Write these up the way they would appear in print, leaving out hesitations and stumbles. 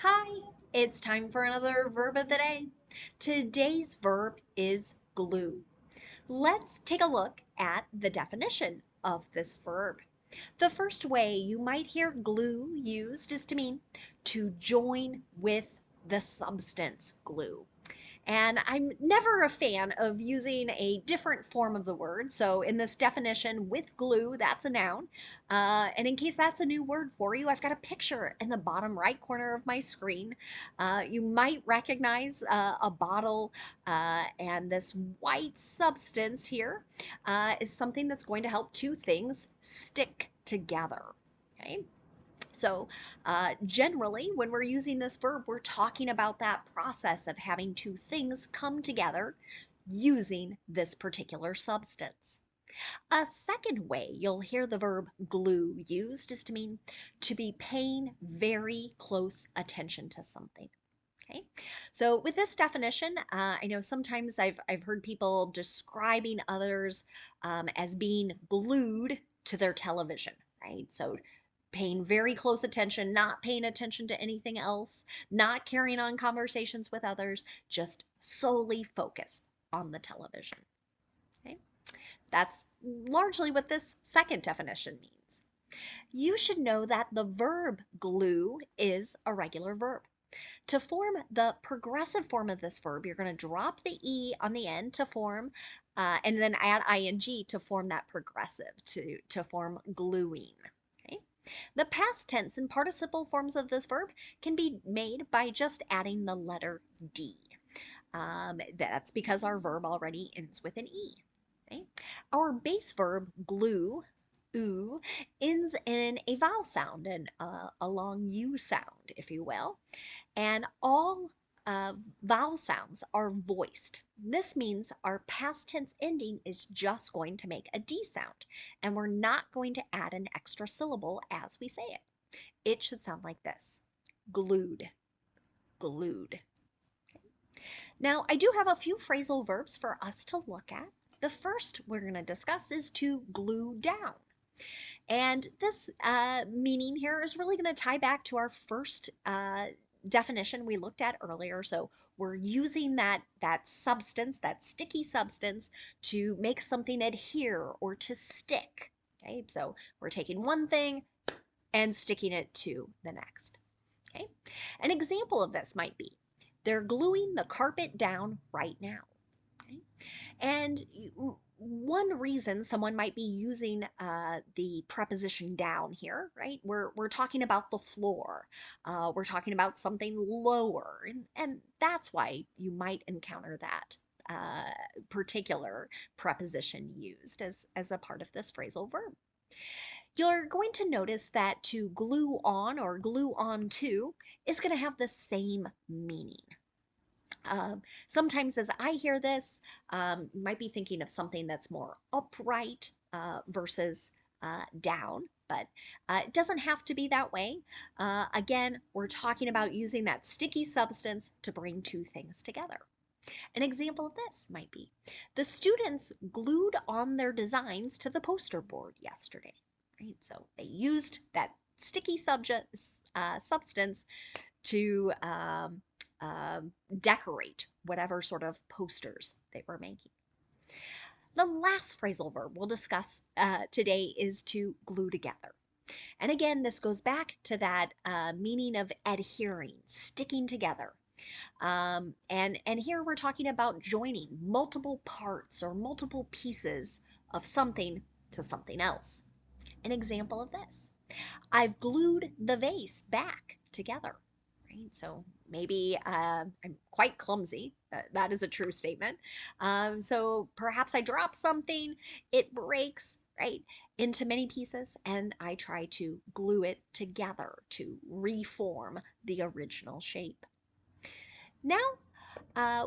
Hi, it's time for another verb of the day. Today's verb is glue. Let's take a look at the definition of this verb. The first way you might hear glue used is to mean to join with the substance glue. And I'm never a fan of using a different form of the word. So in this definition, with glue, that's a noun. And in case that's a new word for you, I've got a picture in the bottom right corner of my screen. You might recognize a bottle, and this white substance here is something that's going to help two things stick together. Okay. So, generally, when we're using this verb, we're talking about that process of having two things come together using this particular substance. A second way you'll hear the verb glue used is to mean to be paying very close attention to something. Okay, so with this definition, I know sometimes I've heard people describing others as being glued to their television, right? So paying very close attention, not paying attention to anything else, not carrying on conversations with others, just solely focused on the television. Okay? That's largely what this second definition means. You should know that the verb glue is a regular verb. To form the progressive form of this verb, you're going to drop the E on the end to form, and then add ing to form that progressive, to form gluing. Okay? The past tense and participle forms of this verb can be made by just adding the letter D. That's because our verb already ends with an E. Okay? Our base verb, glue, oo, ends in a vowel sound and a long U sound, if you will. And all vowel sounds are voiced. This means our past tense ending is just going to make a D sound, and we're not going to add an extra syllable as we say it. It should sound like this: glued, glued. Now, I do have a few phrasal verbs for us to look at. The first we're going to discuss is to glue down. And this meaning here is really going to tie back to our first definition we looked at earlier. So we're using that substance, that sticky substance, to make something adhere or to stick. Okay, so we're taking one thing and sticking it to the next. Okay, an example of this might be they're gluing the carpet down right now. Okay? And one reason someone might be using the preposition down here, right? We're talking about the floor. We're talking about something lower. And that's why you might encounter that particular preposition used as a part of this phrasal verb. You're going to notice that to glue on or glue onto is going to have the same meaning. Sometimes as I hear this, you might be thinking of something that's more upright versus down, but it doesn't have to be that way. Again, we're talking about using that sticky substance to bring two things together. An example of this might be the students glued on their designs to the poster board yesterday. Right? So they used that sticky substance to decorate whatever sort of posters they were making. The last phrasal verb we'll discuss today is to glue together. And again, this goes back to that meaning of adhering, sticking together. And here we're talking about joining multiple parts or multiple pieces of something to something else. An example of this: I've glued the vase back together. Right? So maybe I'm quite clumsy. That is a true statement. So perhaps I drop something, it breaks, right, into many pieces, and I try to glue it together to reform the original shape. Now,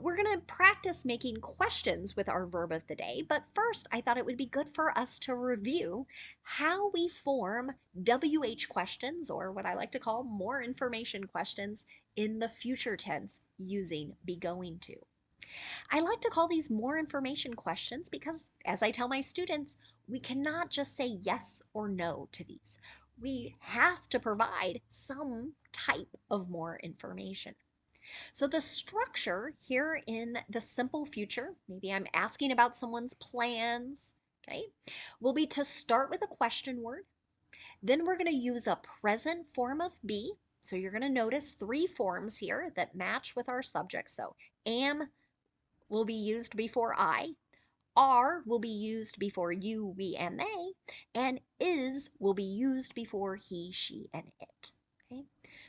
we're going to practice making questions with our verb of the day, but first I thought it would be good for us to review how we form WH questions, or what I like to call more information questions, in the future tense using be going to. I like to call these more information questions because, as I tell my students, we cannot just say yes or no to these. we have to provide some type of more information. So the structure here in the simple future, maybe I'm asking about someone's plans, okay, will be to start with a question word. Then we're going to use a present form of be. So you're going to notice three forms here that match with our subject. So am will be used before I, are will be used before you, we, and they, and is will be used before he, she, and it. Okay,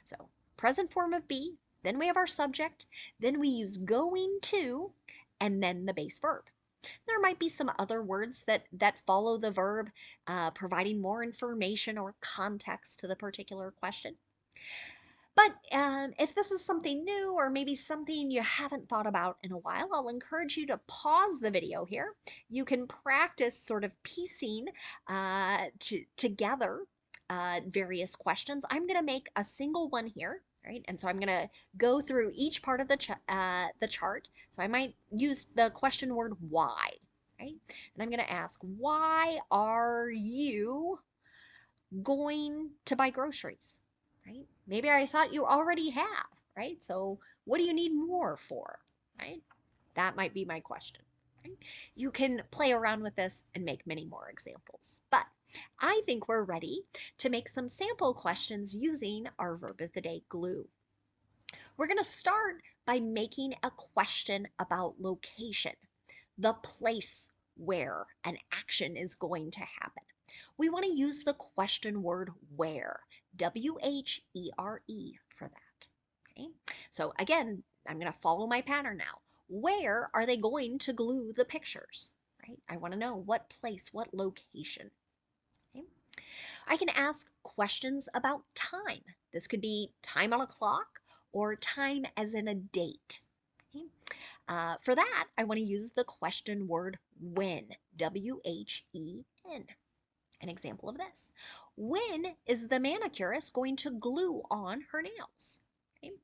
so present form of be, then we have our subject, then we use going to, and then the base verb. There might be some other words that follow the verb, providing more information or context to the particular question. But if this is something new or maybe something you haven't thought about in a while, I'll encourage you to pause the video here. You can practice sort of piecing together various questions. I'm going to make a single one here, right? And so I'm going to go through each part of the chart. So I might use the question word why, right? And I'm going to ask, why are you going to buy groceries, right? Maybe I thought you already have, right? So what do you need more for, right? That might be my question. Right? You can play around with this and make many more examples. But I think we're ready to make some sample questions using our verb of the day, glue. We're going to start by making a question about location, the place where an action is going to happen. We want to use the question word where, W-H-E-R-E for that. Okay? So again, I'm going to follow my pattern now. Where are they going to glue the pictures? Right? I want to know what place, what location. Okay? I can ask questions about time. This could be time on a clock or time as in a date. Okay? For that, I want to use the question word when, W-H-E-N. An example of this. When is the manicurist going to glue on her nails? Okay.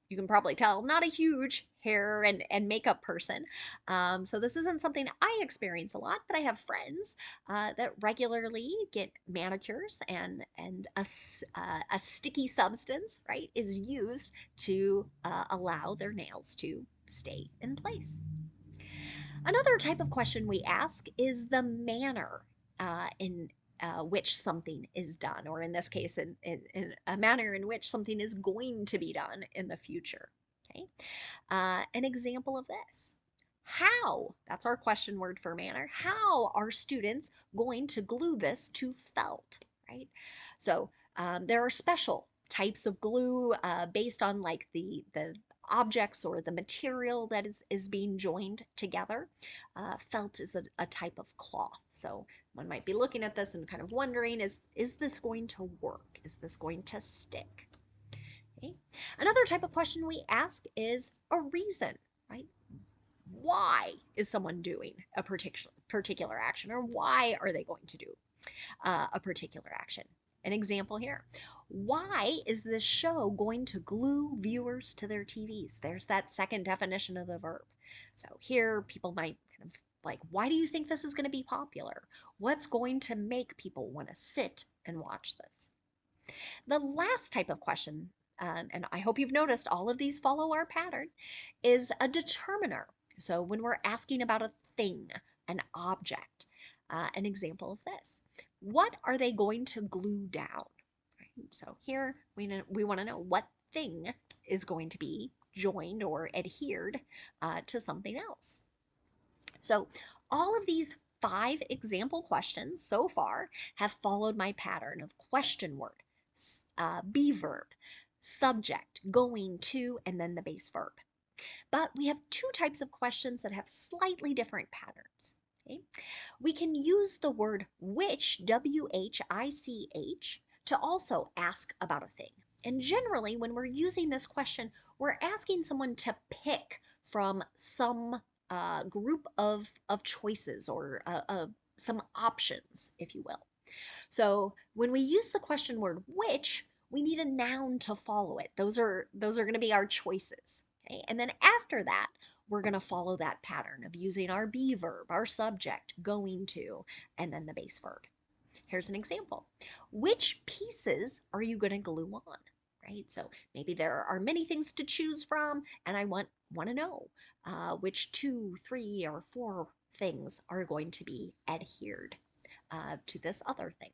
You can probably tell, not a huge hair and makeup person. So this isn't something I experience a lot, but I have friends that regularly get manicures, and a sticky substance, right, is used to allow their nails to stay in place. Another type of question we ask is the manner in which something is done, or in this case, in a manner in which something is going to be done in the future. Okay, an example of this. How, that's our question word for manner, how are students going to glue this to felt, right? So there are special types of glue based on like the objects or the material that is being joined together. Felt is a type of cloth. So one might be looking at this and kind of wondering, is this going to work? Is this going to stick? Okay. Another type of question we ask is a reason, right? Why is someone doing a particular action, or why are they going to do a particular action? An example here. Why is this show going to glue viewers to their TVs? There's that second definition of the verb. So here people might kind of like, why do you think this is going to be popular? What's going to make people want to sit and watch this? The last type of question, and I hope you've noticed all of these follow our pattern, is a determiner. So when we're asking about a thing, an object, an example of this. What are they going to glue down? Right? So here we want to know what thing is going to be joined or adhered to something else. So all of these 5 example questions so far have followed my pattern of question word, be verb, subject, going to, and then the base verb. But we have 2 types of questions that have slightly different patterns. Okay? We can use the word which, W-H-I-C-H, to also ask about a thing. And generally, when we're using this question, we're asking someone to pick from some group of choices or some options, if you will. So when we use the question word which, we need a noun to follow it. Those are going to be our choices. Okay? And then after that, we're going to follow that pattern of using our be verb, our subject, going to, and then the base verb. Here's an example. Which pieces are you going to glue on? Right? So maybe there are many things to choose from, and I want to know which 2, 3, or 4 things are going to be adhered to this other thing.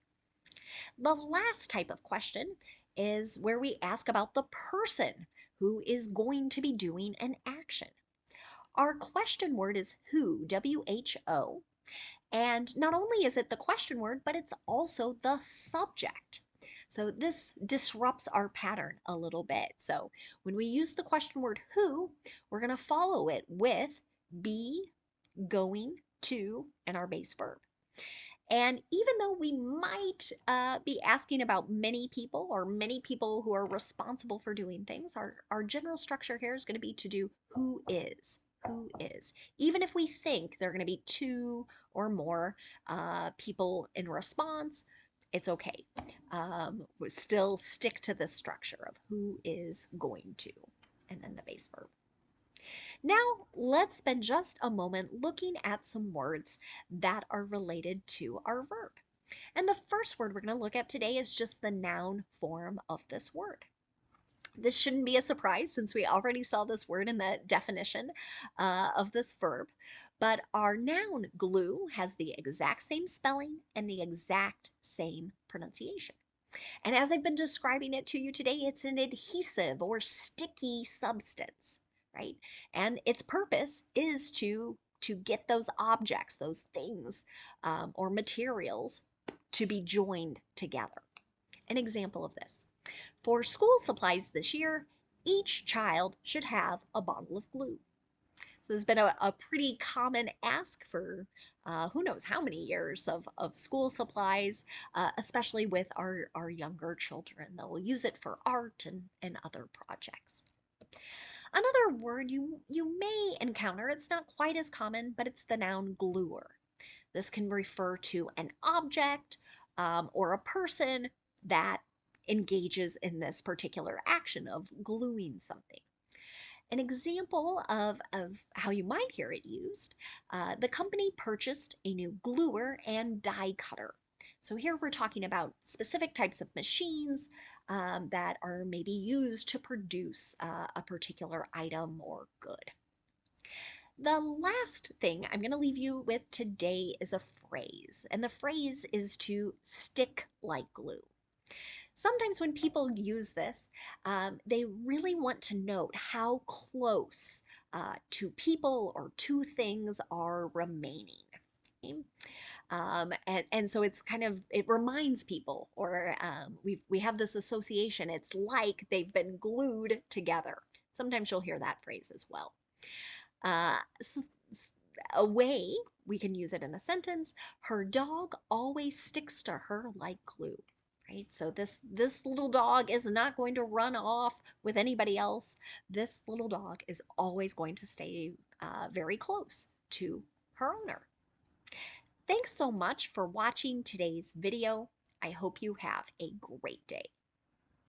The last type of question is where we ask about the person who is going to be doing an action. Our question word is who, W-H-O, and not only is it the question word, but it's also the subject. So this disrupts our pattern a little bit. So when we use the question word who, we're going to follow it with be, going, to, and our base verb. And even though we might be asking about many people or many people who are responsible for doing things, our general structure here is going to be to do who is. Who is. Even if we think there are going to be 2 or more people in response, it's okay. We still stick to this structure of who is going to, and then the base verb. Now, let's spend just a moment looking at some words that are related to our verb. And the first word we're going to look at today is just the noun form of this word. This shouldn't be a surprise since we already saw this word in the definition of this verb. But our noun glue has the exact same spelling and the exact same pronunciation. And as I've been describing it to you today, it's an adhesive or sticky substance, right? And its purpose is to get those objects, those things or materials to be joined together. An example of this. For school supplies this year, each child should have a bottle of glue. So this has been a pretty common ask for who knows how many years of school supplies, especially with our younger children. They'll use it for art and other projects. Another word you may encounter, it's not quite as common, but it's the noun gluer. This can refer to an object or a person that engages in this particular action of gluing something. An example of how you might hear it used, the company purchased a new gluer and die cutter. So here we're talking about specific types of machines that are maybe used to produce a particular item or good. The last thing I'm going to leave you with today is a phrase, and the phrase is to stick like glue. Sometimes when people use this, they really want to note how close to people or to things are remaining. Okay? And so it's kind of, it reminds people, or we have this association, it's like they've been glued together. Sometimes you'll hear that phrase as well. A way we can use it in a sentence, her dog always sticks to her like glue. Right? So this little dog is not going to run off with anybody else. This little dog is always going to stay very close to her owner. Thanks so much for watching today's video. I hope you have a great day.